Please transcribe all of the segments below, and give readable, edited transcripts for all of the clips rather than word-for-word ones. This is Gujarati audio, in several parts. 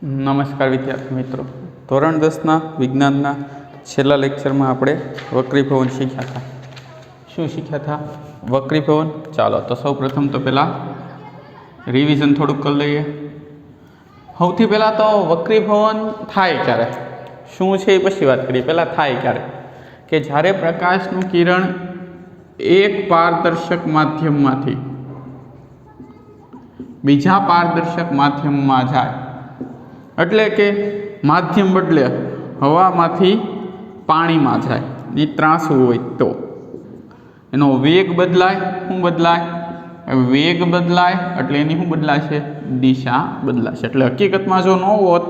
નમસ્કાર વિદ્યાર્થી મિત્રો, ધોરણ 10ના વિજ્ઞાનના છેલ્લા લેક્ચરમાં આપણે વક્રીભવન શીખ્યા હતા. શું શીખ્યા હતા? વક્રીભવન. ચાલો તો સૌ પ્રથમ તો પહેલાં રિવિઝન થોડુંક કરી લઈએ. સૌથી પહેલાં તો વક્રીભવન થાય ક્યારે, શું છે એ પછી વાત કરીએ. પહેલાં થાય ક્યારે કે જ્યારે પ્રકાશનું કિરણ એક પારદર્શક માધ્યમમાંથી બીજા પારદર્શક માધ્યમમાં જાય, એટલે કે માધ્યમ બદલે હવામાંથી પાણીમાં જાય, એ ત્રાંસું હોય તો એનો વેગ બદલાય. શું બદલાય? વેગ બદલાય એટલે એની શું બદલાશે? દિશા બદલાશે. એટલે હકીકતમાં જો ન હોત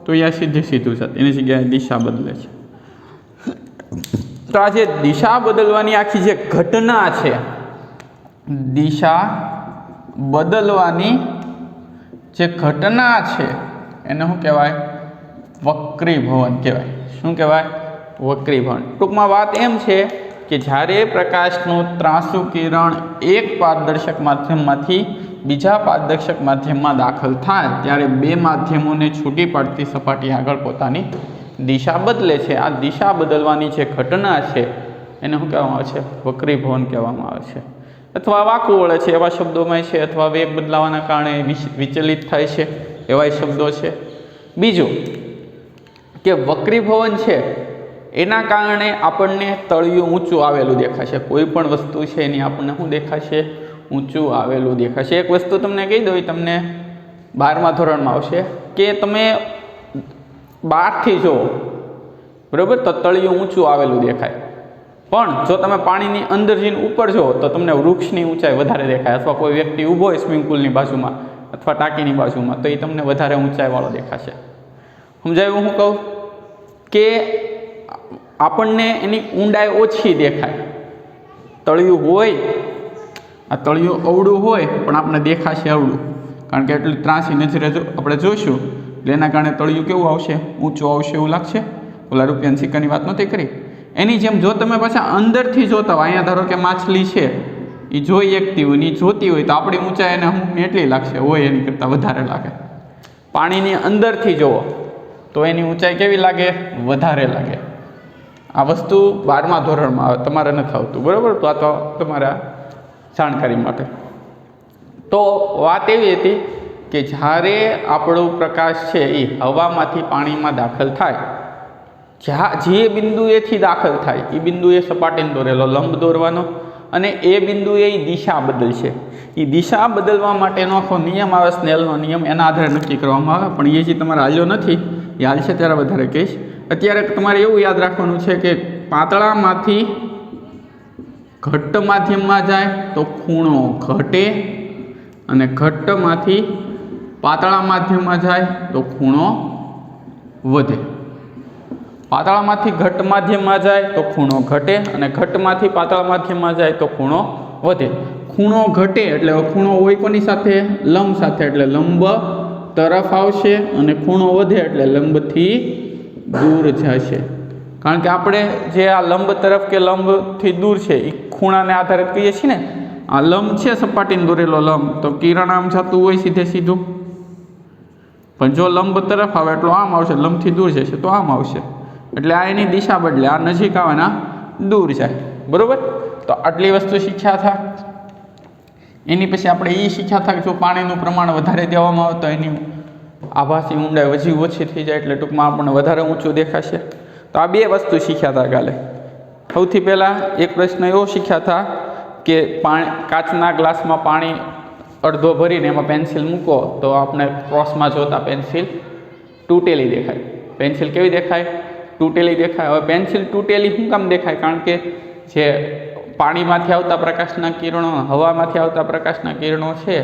તો એ સીધે સીધું છે, એની જગ્યાએ દિશા બદલે છે. તો આ જે દિશા બદલવાની આખી જે ઘટના છે, દિશા બદલવાની જે ઘટના છે એને શું કહેવાય? વક્રીભવન કહેવાય. શું કહેવાય? વક્રીભવન. ટૂંકમાં વાત એમ છે કે જ્યારે પ્રકાશનું ત્રાંસુ કિરણ એક પારદર્શક માધ્યમમાંથી બીજા પારદર્શક માધ્યમમાં દાખલ થાય ત્યારે બે માધ્યમોને છૂટી પડતી સપાટી આગળ પોતાની દિશા બદલે છે. આ દિશા બદલવાની જે ઘટના છે એને શું કહેવામાં આવે છે? વક્રીભવન કહેવામાં આવે છે. અથવા વાંકું વળે છે એવા શબ્દોમાં છે, અથવા વેગ બદલાવાના કારણે વિચલિત થાય છે એવા શબ્દો છે. બીજું કે વક્રીભવન છે એના કારણે આપણને તળિયું ઊંચું આવેલું દેખાશે. કોઈ પણ વસ્તુ છે એની આપણને શું દેખાશે? ઊંચું આવેલું દેખાશે. એક વસ્તુ તમને કહી દઉં, તમને 12મા ધોરણમાં આવશે કે તમે બહારથી જુઓ, બરાબર, તો તળિયું ઊંચું આવેલું દેખાય. પણ જો તમે પાણીની અંદર જઈને ઉપર જુઓ તો તમને વૃક્ષની ઊંચાઈ વધારે દેખાય, અથવા કોઈ વ્યક્તિ ઊભો હોય સ્વિમિંગ પુલની બાજુમાં અથવા ટાંકીની બાજુમાં તો એ તમને વધારે ઊંચાઈવાળો દેખાશે. સમજાયું? હું કહું કે આપણને એની ઊંડાઈ ઓછી દેખાય. તળિયું હોય, આ તળિયું અવળું હોય પણ આપણે દેખાશે અવળું, કારણ કે એટલી ત્રાંસી નજરે આપણે જોઈશું એટલે એના કારણે તળિયું કેવું આવશે? ઊંચું આવશે એવું લાગશે. ઓલા રૂપિયાના સિક્કાની વાત નહોતી કરી એની જેમ. જો તમે પાછા અંદરથી જોતા હોય, અહીંયા ધારો કે માછલી છે એ જોઈ એકતી હોય ને એ જોતી હોય તો આપણી ઊંચાઈ એને હું એટલી લાગશે, હોય એની કરતાં વધારે લાગે. પાણીની અંદરથી જુઓ તો એની ઊંચાઈ કેવી લાગે? વધારે લાગે. આ વસ્તુ 12મા ધોરણમાં આવે, તમારે નથી આવતું, બરાબર? તો આ તો તમારા જાણકારી માટે. તો વાત એવી હતી કે જ્યારે આપણો પ્રકાશ છે એ હવામાંથી પાણીમાં દાખલ થાય, જે બિંદુએથી દાખલ થાય એ બિંદુએ સપાટીને દોરેલો લંબ દોરવાનો, અને એ બિંદુએ દિશા બદલશે. એ દિશા બદલવા માટેનો આખો નિયમ આવે, સ્નેલનો નિયમ, એના આધારે નક્કી કરવામાં આવે. પણ એ જે તમારે હાલ્યો નથી, એ હાલશે ત્યારે વધારે કહીશ. અત્યારે તમારે એવું યાદ રાખવાનું છે કે પાતળામાંથી ઘટ્ટ માધ્યમમાં જાય તો ખૂણો ઘટે, અને ઘટ્ટમાંથી પાતળા માધ્યમમાં જાય તો ખૂણો વધે. પાતળામાંથી ઘટ્ટ માધ્યમમાં જાય તો ખૂણો ઘટે, અને ઘટ્ટમાંથી પાતળા માધ્યમમાં જાય તો ખૂણો વધે. ખૂણો ઘટે એટલે ખૂણો હોય કોની સાથે? લંબ સાથે, એટલે લંબ તરફ આવશે, અને ખૂણો વધે એટલે લંબથી દૂર જશે. કારણ કે આપણે જે આ લંબ તરફ કે લંબથી દૂર છે એ ખૂણાને આધારિત કહીએ છીએ ને. આ લંબ છે, સપાટીને દોરેલો લંબ, તો કિરણ આમ જતું હોય સીધે સીધું, પણ જો લંબ તરફ આવે એટલો આમ આવશે, લંબથી દૂર જશે તો આમ આવશે. એટલે આ એની દિશા બદલે, આ નજીક આવે ને દૂર જાય, બરાબર? તો આટલી વસ્તુ શીખ્યા હતા. એની પછી આપણે એ શીખ્યા હતા કે જો પાણીનું પ્રમાણ વધારે દેવામાં આવે તો એની આભાસી ઊંડાઈ હજી ઓછી થઈ જાય, એટલે ટૂંકમાં આપણને વધારે ઊંચું દેખાશે. તો આ બે વસ્તુ શીખ્યા હતા કાલે. સૌથી પહેલાં એક પ્રશ્ન એવો શીખ્યા હતા કે કાચના ગ્લાસમાં પાણી અડધો ભરીને એમાં પેન્સિલ મૂકો તો આપણે ક્રોસમાં જોતા પેન્સિલ તૂટેલી દેખાય. પેન્સિલ કેવી દેખાય? તૂટેલી દેખાય. હવે પેન્સિલ તૂટેલી શું કામ દેખાય? કારણ કે જે પાણીમાંથી આવતા પ્રકાશના કિરણો, હવામાંથી આવતા પ્રકાશના કિરણો છે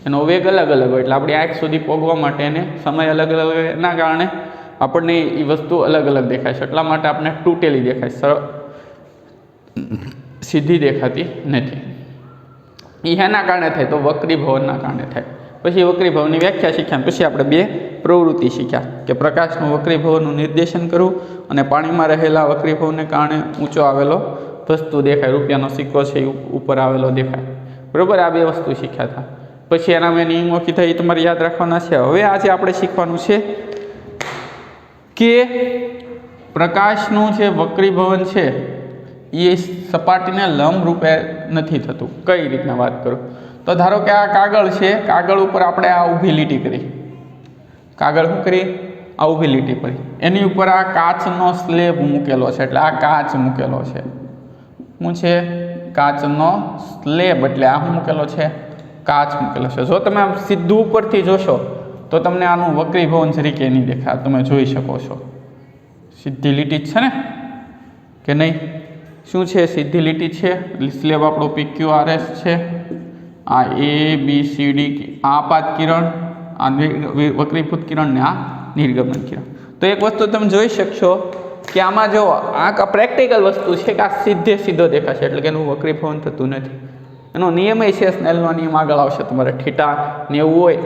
એનો વેગ અલગ અલગ હોય, એટલે આપણી આંખ સુધી પહોંચવા માટે એને સમય અલગ અલગ હોય, એના કારણે આપણને એ વસ્તુ અલગ અલગ દેખાય છે. એટલા માટે આપણે તૂટેલી દેખાય, સીધી દેખાતી નથી. એ એના કારણે થાય, તો વક્રીભવનના કારણે થાય. પછી વક્રીભવનની વ્યાખ્યા શીખ્યા. પછી આપણે બે પ્રવૃત્તિ શીખ્યા કે પ્રકાશનું વક્રીભવનનું નિર્દેશન કરવું અને પાણીમાં રહેલા વક્રીભવનને કારણે ઊંચો આવેલો વસ્તુ દેખાય, રૂપિયાનો સિક્કો છે એ ઉપર આવેલો દેખાય, બરાબર? આ બે વસ્તુ શીખ્યા હતા. પછી એના મેં નિયમો કીધા એ તમારે યાદ રાખવાના છે. હવે આજે આપણે શીખવાનું છે કે પ્રકાશનું જે વક્રીભવન છે એ સપાટીને લંબ રૂપે નથી થતું. કઈ રીતના વાત કરું તો ધારો કે આ કાગળ છે, કાગળ ઉપર આપણે આ ઊભી લીટી કરી, કાગળ શું કરી, આ ઊભી લીટી કરી, એની ઉપર આ કાચનો સ્લેબ મૂકેલો છે, એટલે આ કાચ મૂકેલો છે. શું છે? કાચનો સ્લેબ, એટલે આ શું મૂકેલો છે? કાચ મૂકેલો છે. જો તમે આમ સીધું ઉપરથી જોશો તો તમને આનું વક્રીભવન તરીકે નહીં દેખાય. તમે જોઈ શકો છો સીધી લીટી જ છે ને કે નહીં? શું છે? સીધી લીટી છે. સ્લેબ આપણો PQRS છે. આ ABCD આ આપાત કિરણ, આ વક્રીભૂત કિરણ ને આ નિર્ગમન કિરણ. તો એક વસ્તુ તમે જોઈ શકશો કે આમાં જો આ પ્રેક્ટિકલ વસ્તુ છે કે આ સીધે સીધો દેખાશે, એટલે કે એનું વક્રીભવન થતું નથી. એનો નિયમ એ છે, સ્નેલનો નિયમ આગળ આવશે તમારે. θ90 હોય,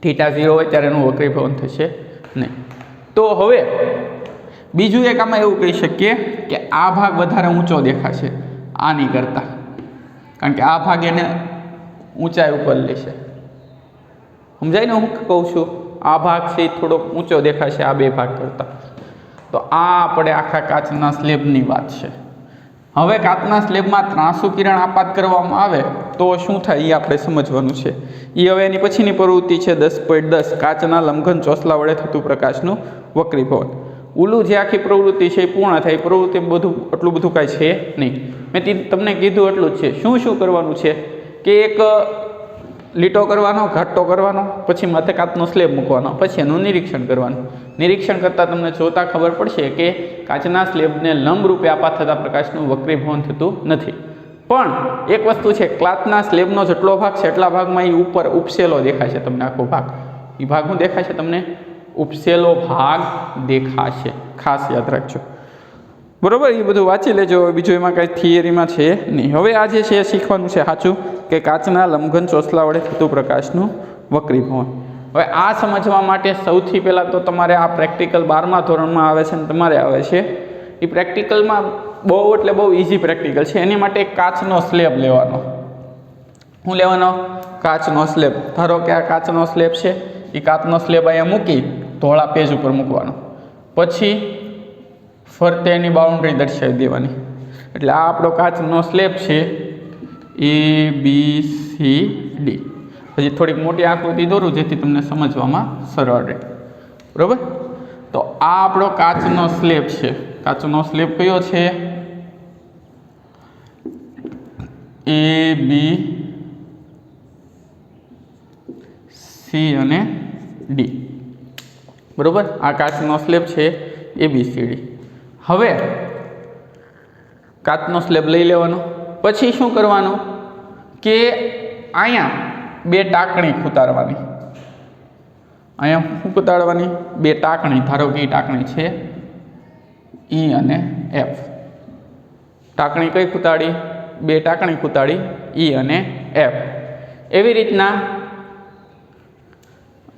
θ0 હોય ત્યારે એનું વક્રીભવન થશે નહીં. તો હવે બીજું એક આમાં એવું કહી શકીએ કે આ ભાગ વધારે ઊંચો દેખાશે આની કરતાં, કારણ કે આ ભાગ એને ઊંચાઈ ઉપર લેશે. સમજાય ને હું કહું છું? આ ભાગ છે એ થોડોક ઊંચો દેખાશે આ બે ભાગ કરતાં. તો આ આપણે આખા કાચના સ્લેબની વાત છે. હવે કાચના સ્લેબમાં ત્રાંસુ કિરણ આપાત કરવામાં આવે તો શું થાય એ આપણે સમજવાનું છે. એ હવે એની પછીની પ્રવૃત્તિ છે 10.10 કાચના લંબઘન ચોસલા વડે થતું પ્રકાશનું વક્રીભવન. ઓલું જે આખી પ્રવૃત્તિ છે એ પૂર્ણ થાય. પ્રવૃત્તિ એટલું બધું કાંઈ છે નહીં. મેં તમને કીધું એટલું જ છે. શું કરવાનું છે કે એક લીટો કરવાનો, ઘાટો કરવાનો, પછી માથે કાચનો સ્લેબ મૂકવાનો, પછી એનું નિરીક્ષણ કરવાનું. નિરીક્ષણ કરતાં તમને જોતાં ખબર પડશે કે કાચના સ્લેબને લંબરૂપે આપાત થતા પ્રકાશનું વક્રીભવન થતું નથી. પણ એક વસ્તુ છે, કાચના સ્લેબનો જેટલો ભાગ છે એટલા ભાગમાં એ ઉપર ઉપસેલો દેખાશે તમને. આખો ભાગ, એ ભાગ શું દેખાશે તમને? ઉપસેલો ભાગ દેખાશે. ખાસ યાદ રાખજો, બરોબર? એ બધું વાંચી લેજો. બીજું એમાં કાંઈ થિયરીમાં છે નહીં. હવે આ જે છે શીખવાનું છે સાચું કે કાચના લંબઘન ચોસલા વડે થતું પ્રકાશનું વક્રીભવન. હવે આ સમજવા માટે સૌથી પહેલાં તો તમારે આ પ્રેક્ટિકલ 12મા ધોરણમાં આવે છે ને તમારે આવે છે. એ પ્રેક્ટિકલમાં બહુ એટલે બહુ ઇઝી પ્રેક્ટિકલ છે. એની માટે એક કાચનો સ્લેબ લેવાનો. શું લેવાનો? કાચનો સ્લેબ. ધારો કે આ કાચનો સ્લેબ છે, એ કાચનો સ્લેબ અહીંયા મૂકી ધોળા પેજ ઉપર મૂકવાનો. પછી ફરતે એની બાઉન્ડ્રી દર્શાવી દેવાની. એટલે આ આપણો કાચનો સ્લેબ છે ABCD. પછી થોડીક મોટી આકૃતિ દોરું જેથી તમને સમજવામાં સરળ રહે, બરાબર? તો આ આપણો કાચનો સ્લેબ છે. કાચનો સ્લેબ કયો છે? ABC અને D, બરાબર? આ કાચનો સ્લેબ છે ABCD. હવે કાચનો સ્લેબ લઈ લેવાનો. પછી શું કરવાનું કે અહીંયા બે ટાંકણી ખૂતાડવાની. અહીંયા શું ખૂતાડવાની? બે ટાંકણી. ધારો કે ટાંકણી છે E અને F. ટાંકણી કઈ ખૂતાડી? બે ટાંકણી ખૂતાડી E અને F. એવી રીતના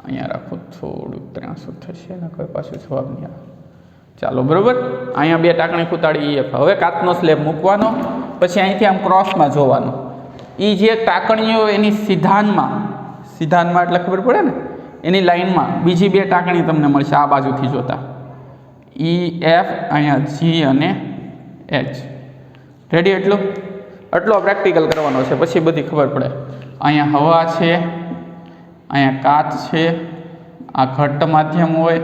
અહીંયા રાખો, થોડુંક ત્રાંસું થશે ને કોઈ પાછું જવાબ નહીં આવે. ચાલો, બરાબર? અહીંયા બે ટાંકણી ખૂતાડી EF. હવે કાચનો સ્લેબ મૂકવાનો. પછી અહીંથી આમ ક્રોસમાં જોવાનું. એ જે ટાંકણીઓ એની સીધાનમાં એટલે ખબર પડે ને, એની લાઈનમાં બીજી બે ટાંકણી તમને મળશે આ બાજુથી જોતા. EF, અહીંયા G અને H. રેડી? એટલો પ્રેક્ટિકલ કરવાનો છે, પછી બધી ખબર પડે. અહીંયા હવા છે, અહીંયા કાચ છે, આ ઘટ્ટ માધ્યમ હોય,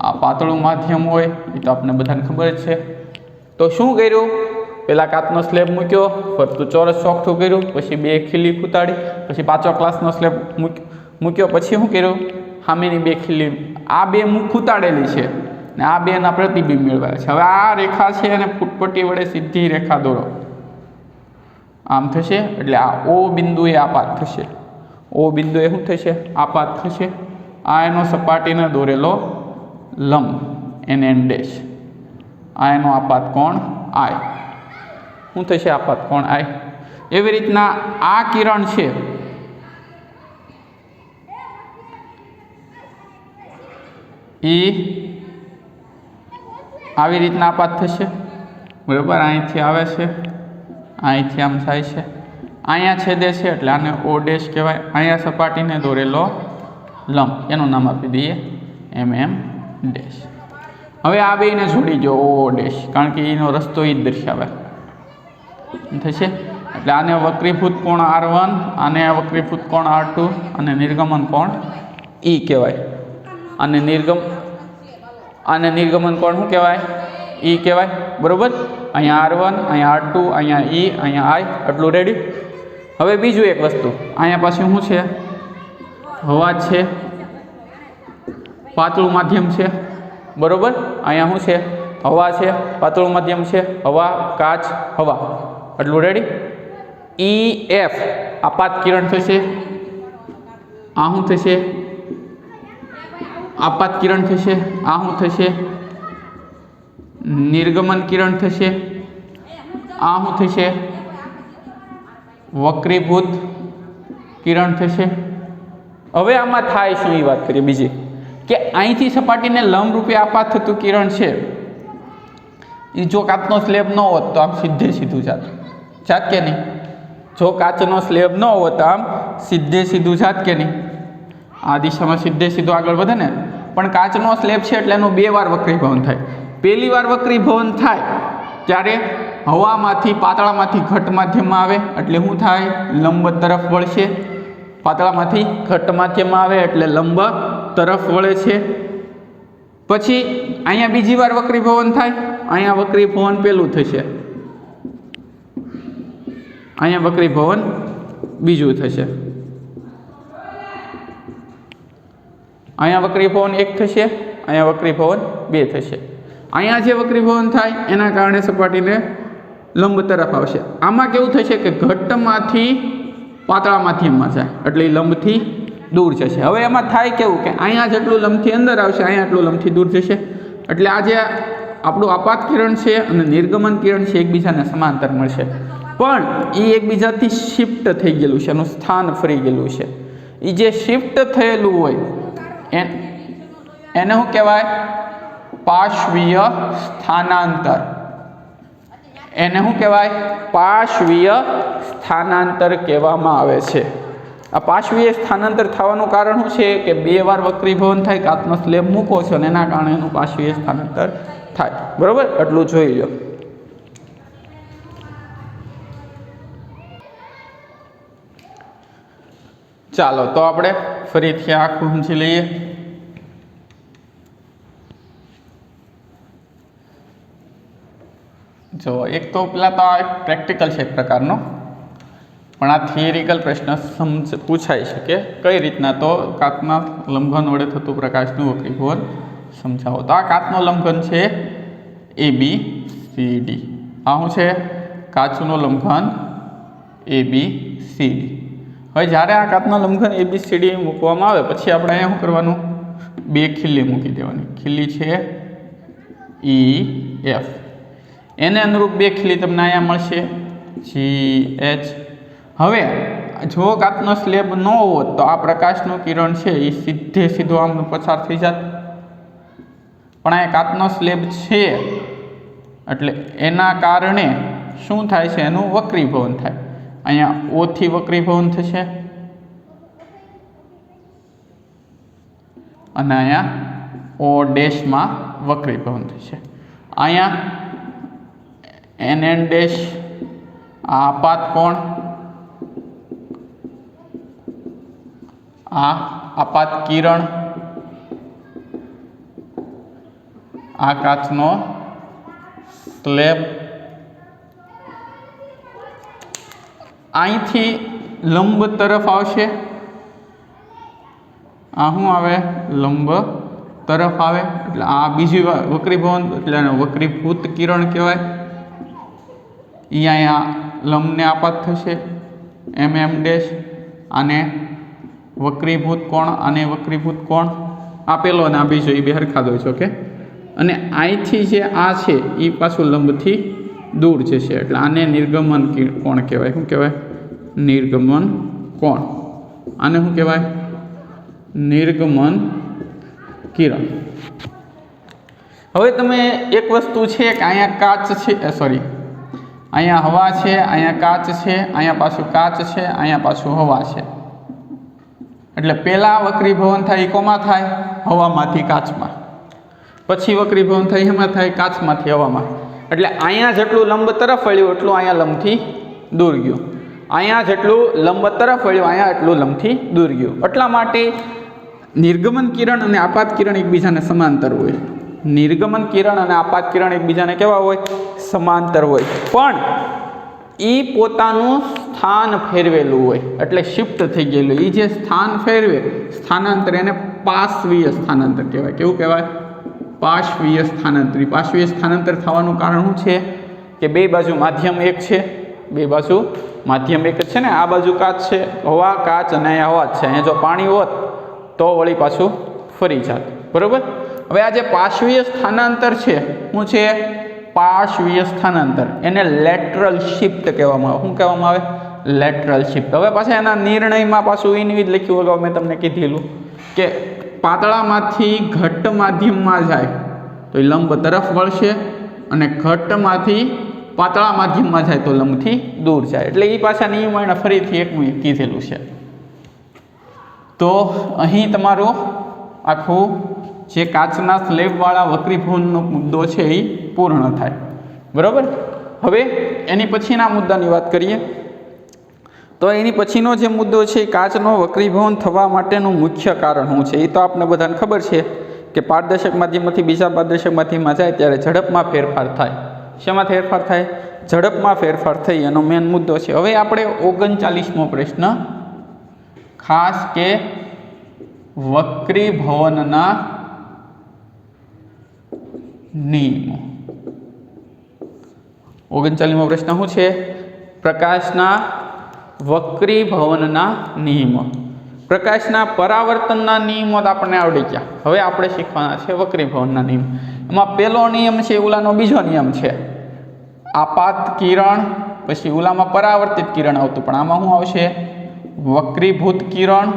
આ પાતળું માધ્યમ હોય, એ તો આપણને બધાને ખબર જ છે. તો શું કર્યું? પહેલાં કાચનો સ્લેબ મૂક્યો, ફરતું ચોરસ ચોકઠું કર્યું, પછી બે ખીલી ખૂતાડી, પછી પાછો ક્લાસનો સ્લેબ મૂક્યો, પછી શું કર્યું? સામેની બે ખીલી, આ બે ખૂતાડેલી છે ને આ બેના પ્રતિબિંબ મેળવ્યા છે. હવે આ રેખા છે અને ફૂટપટ્ટી વડે સીધી રેખા દોરો. આમ થશે એટલે આ O બિંદુએ આપાત થશે. O બિંદુએ શું થશે? આપાત થશે. આ એનો સપાટીને દોરેલો લંબ NN'. આ એનો આપાત કોણ I. શું થશે? આપાત કોણ I. એવી રીતના આ કિરણ છે એ આવી રીતના આપાત થશે, બરાબર? અહીંથી આવે છે, અહીંથી આમ થાય છે, અહીંયા છેદે છે એટલે આને ઓ ડેશ કહેવાય. અહીંયા સપાટીને દોરેલો લંબ એનું નામ આપી દઈએ MM ડેશ. હવે આ બેને જોડી દો ઓ ડેશ, કારણ કે એનો રસ્તો એ જ દર્શાવે થશે. એટલે આને વક્રીભૂત કોણ R1, આને વક્રીભૂત કોણ R2 અને નિર્ગમન કોણ E કહેવાય. અને નિર્ગમન કોણ શું કહેવાય? E કહેવાય. બરોબર. અહીંયા R1, અહીંયા R2, અહીંયા E, અહીંયા I. આટલું રેડી. હવે બીજું એક વસ્તુ, અહીંયા પાછું શું છે? હવા છે, પાતળું માધ્યમ છે. બરોબર. અહીંયા શું છે? હવા છે, પાતળું માધ્યમ છે, હવા, કાચ, હવા. આટલું રેડી. EF આપાત કિરણ થશે. આ શું થશે? આપાત કિરણ થશે. આ શું થશે? નિર્ગમન કિરણ થશે. આ શું થશે? વક્રીભૂત કિરણ થશે. હવે આમાં થાય શું એ વાત કરીએ બીજી, કે અહીંથી સપાટીને લંબ રૂપે આપાત થતું કિરણ છે એ જો કાચનો સ્લેબ ન હોત તો આમ સીધું જાત કે નહીં? જો કાચનો સ્લેબ ન હોત તો આમ સીધું જાત કે નહીં? આ દિશામાં સીધું આગળ વધે ને. પણ કાચનો સ્લેબ છે એટલે એનું 2 વાર વક્રીભવન થાય. પહેલી વાર વક્રીભવન થાય ત્યારે હવામાંથી પાતળામાંથી ઘટ માધ્યમમાં આવે એટલે શું થાય? લંબ તરફ વળશે. પાતળામાંથી ઘટ માધ્યમમાં આવે એટલે લંબ તરફ વળે છે. પછી અહીંયા બીજી વાર વક્રીભવન થાય. અહીંયા વક્રીભવન પહેલું થશે, અહીંયા વક્રીભવન બીજું થશે. અહીંયા વક્રીભવન 1 થશે, અહીંયા વક્રીભવન 2 થશે. અહીંયા જે વક્રીભવન થાય એના કારણે સપાટીને લંબ તરફ આવશે. આમાં કેવું થશે કે ઘટમાંથી પાતળા માધ્યમમાં જાય એટલે એ લંબથી દૂર જશે. હવે એમાં થાય કેવું કે અહીંયા જેટલું લંબથી અંદર આવશે, અહીંયા એટલું લંબથી દૂર જશે. એટલે આ જે આપણું આપાત કિરણ છે અને નિર્ગમન કિરણ છે એકબીજાને સમાંતર મળશે, પણ એ એકબીજાથી શિફ્ટ થઈ ગયેલું છે, એનું સ્થાન ફરી ગયેલું છે. એ જે શિફ્ટ થયેલું હોય એને શું કહેવાય? પાર્શ્વીય સ્થાનાંતર. એને શું કહેવાય? પાર્શ્વીય સ્થાનાંતર કહેવામાં આવે છે. આ પાર્શ્વીય સ્થાનાંતર થવાનું કારણ શું છે કે 2 વાર વક્રીભવન થાય, કાચનો સ્લેબ મૂકો છો અને એના કારણે એનું પાર્શ્વીય સ્થાનાંતર થાય. બરોબર. એટલું જોઈ લો. ચાલો તો આપણે ફરીથી આખું સમજી લઈએ. જો એક તો પેલા તો આ એક પ્રેક્ટિકલ છે એક પ્રકારનો, પણ આ થિયરિકલ પ્રશ્ન પૂછાય છે કે કઈ રીતના તો કાચના લંબઘન વડે થતું પ્રકાશનું વક્રીભવન સમજાવો. તો આ કાચનો લંબઘન છે ABCD. આ શું છે? કાચનું લંબઘન ABCD. હવે જ્યારે આ કાચનો લંબઘન ABCD મૂકવામાં આવે પછી આપણે અહીંયા શું કરવાનું? 2 ખીલ્લી મૂકી દેવાની. ખીલ્લી છે EF. એને અનુરૂપ 2 ખીલ્લી તમને અહીંયા મળશે GH. હવે જો કાચનો સ્લેબ ન હોત તો આ પ્રકાશનું કિરણ છે એ સીધું આમ પસાર થઈ જાત, પણ આ કાચનો સ્લેબ છે એટલે એના કારણે શું થાય છે? એનું વક્રીભવન થાય. અહીંયા O થી વક્રીભવન થશે અને અહીંયા O ડેશમાં વક્રીભવન થશે. અહીંયા NN ડેશ આ આપાત કોણ, આ આપાત કિરણ, આ કાચનો સ્લેબ. અહીંથી લંબ તરફ આવશે. આ શું આવે? લંબ તરફ આવે એટલે આ બીજી વક્રીભવન એટલે વક્રીભૂત કિરણ કહેવાય. અહીંયા લંબને આપાત થશે MM ડેશ. આને વક્રીભૂત કોણ, આને વક્રીભૂત કોણ. આ પેલો અને આ બીજો એ બે હરખા દો છો કે. અને અહીંથી જે આ છે એ પાછું લંબથી દૂર જશે એટલે આને નિર્ગમન કોણ કહેવાય. શું કહેવાય? નિર્ગમન કોણ. આને શું કહેવાય? નિર્ગમન કિરણ. હવે તમે એક વસ્તુ છે કે અહીંયા કાચ છે, અહીંયા હવા છે, અહીંયા કાચ છે, અહીંયા પાછું કાચ છે, અહીંયા પાછું હવા છે. એટલે પહેલાં વક્રીભવન થાય એ કોમાં થાય? હવામાંથી કાચમાં. પછી વક્રીભવન થાય એમાં થાય કાચમાંથી હવામાં. એટલે અહીંયા જેટલું લંબ તરફ વળ્યું એટલું અહીંયા લંબથી દૂર ગયું. અહીંયા જેટલું લંબ તરફ વળ્યું અહીંયા એટલું લંબથી દૂર ગયું. એટલા માટે નિર્ગમન કિરણ અને આપાત કિરણ એકબીજાને સમાંતર હોય. નિર્ગમન કિરણ અને આપાત કિરણ એકબીજાને કેવા હોય? સમાંતર હોય. પણ એ પોતાનું સ્થાન ફેરવેલું હોય, એટલે શિફ્ટ થઈ ગયેલું. એ જે સ્થાન ફેરવે સ્થાનાંતર એને પાર્શ્વીય સ્થાનાંતર કહેવાય. કેવું કહેવાય? પાર્શ્વીય સ્થાનાંતર. પાર્શ્વીય સ્થાનાંતર થવાનું કારણ શું છે? કે બે બાજુ માધ્યમ એક છે, બે બાજુ માધ્યમ એક જ છે ને. આ બાજુ કાચ છે, હવા કાચ, અને અહીંયા હવા જ છે. અહીંયા જો પાણી હોત તો વળી પાછું ફરી જાત. બરાબર. હવે આ જે પાર્શ્વીય સ્થાનાંતર છે શું છે? પાર્શ્વીય સ્થાનાંતર. એને લેટરલ શિફ્ટ કહેવામાં આવે. શું કહેવામાં આવે? Lateral shift. હવે પાછા એના નિર્ણયમાં પાછું એની જ લખ્યું અગાઉ મેં તમને કીધેલું કે પાતળામાંથી ઘટ્ટ માધ્યમમાં જાય તો એ લંબ તરફ વળશે, અને ઘટ્ટમાંથી પાતળા માધ્યમમાં જાય તો લંબથી દૂર જાય. એટલે એ પાછા નિયમો એને ફરીથી એક કીધેલું છે. તો અહીં તમારું આખું જે કાચના સ્લેબવાળા વક્રીભવનનો મુદ્દો છે એ પૂર્ણ થાય. બરાબર. હવે એની પછીના મુદ્દાની વાત કરીએ તો એની પછીનો જે મુદ્દો છે કાચનો વક્રીભવન થવા માટેનું મુખ્ય કારણ શું છે? એ તો આપણે બધાને ખબર છે કે પારદર્શક માધ્યમમાંથી બીજા પારદર્શક માધ્યમમાં જાય ત્યારે ઝડપમાં ફેરફાર થાય. શેમાં ફેરફાર થાય? ઝડપમાં ફેરફાર થઈ એનો મેન મુદ્દો છે. હવે આપણે 39મો પ્રશ્ન ખાસ કે વક્રીભવનના નિયમો. 39મો પ્રશ્ન શું છે? પ્રકાશના વક્રીભવનના નિયમો. પ્રકાશના પરાવર્તનના નિયમો તો આપણને આવડી ગયા. હવે આપણે શીખવાના છે વક્રીભવનના નિયમ. એમાં પહેલો નિયમ છે ઓલાનો બીજો નિયમ છે આપાત કિરણ, પછી ઓલામાં પરાવર્તિત કિરણ આવતું, પણ આમાં શું આવશે? વક્રીભૂત કિરણ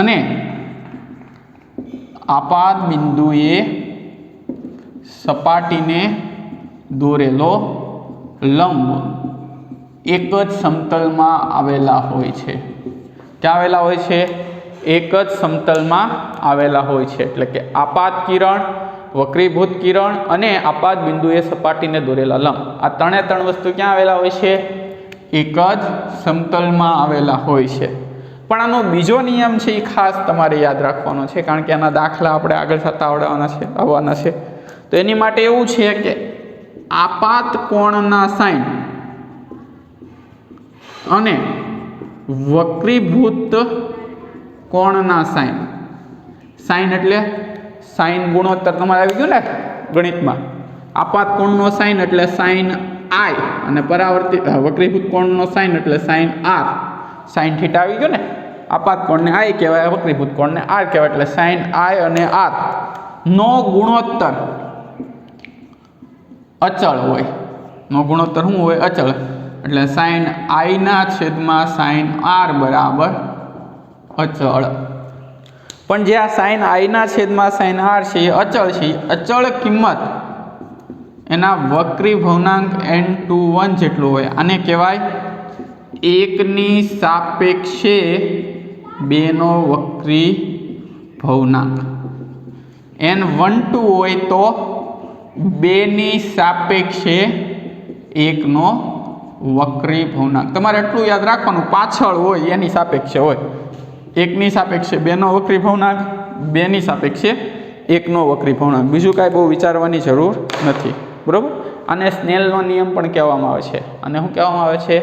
અને આપાત બિંદુએ સપાટીને દોરેલો લંબ એક જ સમતલમાં આવેલા હોય છે. ક્યાં આવેલા હોય છે? એક જ સમતલમાં આવેલા હોય છે. એટલે કે આપાત કિરણ, વક્રીભૂત કિરણ અને આપાત બિંદુએ સપાટીને દોરેલા લંબ, આ ત્રણ વસ્તુ ક્યાં આવેલા હોય છે? એક જ સમતલમાં આવેલા હોય છે. પણ આનો બીજો નિયમ છે એ ખાસ તમારે યાદ રાખવાનો છે, કારણ કે આના દાખલા આપણે આગળ થતા આવવાના છે. તો એની માટે એવું છે કે આપાત કોણના સાઇન અને વક્રીભૂત કોણના સાઇન. સાઇન એટલે સાઇન ગુણોત્તર તમારે આવી ગયું ને ગણિતમાં. આપાત કોણનો સાઇન એટલે સાઇન આઈ, અને પરાવર્તિત વક્રીભૂત કોણનો સાઇન એટલે સાઇન આર. સાઇન થીટા આવી ગયો ને. આપાત કોણને આઈ કહેવાય, વક્રીભૂત કોણને આર કહેવાય. એટલે સાઇન આઈ અને આર નો ગુણોત્તર અચળ હોય. નો ગુણોત્તર શું હોય? અચળ. એટલે સાઇન આઈના છેદમાં સાઇન આર બરાબર અચળ. પણ જે આ સાઇન આઈના છેદમાં સાઇન આર છે એ અચળ છે. અચળ કિંમત એના વક્રીભવનાંક n21 જેટલો હોય. આને કહેવાય એકની સાપેક્ષે બેનો વક્રીભવનાંક. n12 હોય તો બેની સાપેક્ષે એકનો વક્રીભવનાંક. તમારે એટલું યાદ રાખવાનું, પાછળ હોય એની સાપેક્ષે હોય. એકની સાપેક્ષે બેનો વક્રીભવનાંક, બેની સાપેક્ષે એકનો વક્રીભવનાંક. બીજું કાંઈ બહુ વિચારવાની જરૂર નથી. બરાબર. આને સ્નેલનો નિયમ પણ કહેવામાં આવે છે. અને શું કહેવામાં આવે છે?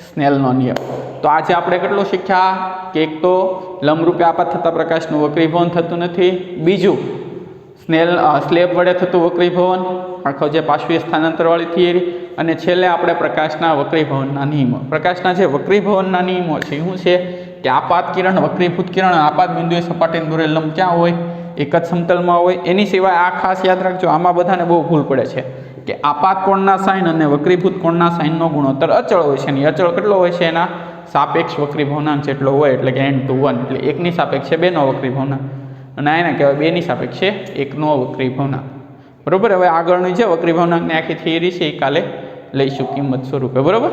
સ્નેલનો નિયમ. તો આજે આપણે કેટલું શીખ્યા કે એક તો લંબરૂપે આપાત થતા પ્રકાશનું વક્રીભવન થતું નથી. બીજું સ્લેબ વડે થતું વક્રીભવન, આખો જે પાર્શ્વીય સ્થાનાંતરવાળી થિયરી. અને છેલ્લે આપણે પ્રકાશના વક્રીભવનના નિયમો. પ્રકાશના જે વક્રીભવનના નિયમો છે શું છે? કે આપાત કિરણ, વક્રીભૂત કિરણ, આપાત બિંદુએ સપાટીને દોરેલ લંબ ક્યાં હોય? એક જ સમતલમાં હોય. એની સિવાય આ ખાસ યાદ રાખજો, આમાં બધાને બહુ ભૂલ પડે છે કે આપાત કોણના સાઇન અને વક્રીભૂત કોણના સાઇનનો ગુણોત્તર અચળ હોય છે. અને અચળ કેટલો હોય છે? એના સાપેક્ષ વક્રીભવનાંક જેટલો હોય, એટલે કે n21. એટલે એકની સાપેક્ષે બેનો વક્રીભવનાંક, અને એને કહેવાય બેની સાપેક્ષે એકનો વક્રીભવનાંક. બરાબર. હવે આગળની જે વક્રીભવનાંકની આખી થિયરી છે એ કાલે લઈશું કિંમત સ્વરૂપે, બરાબર।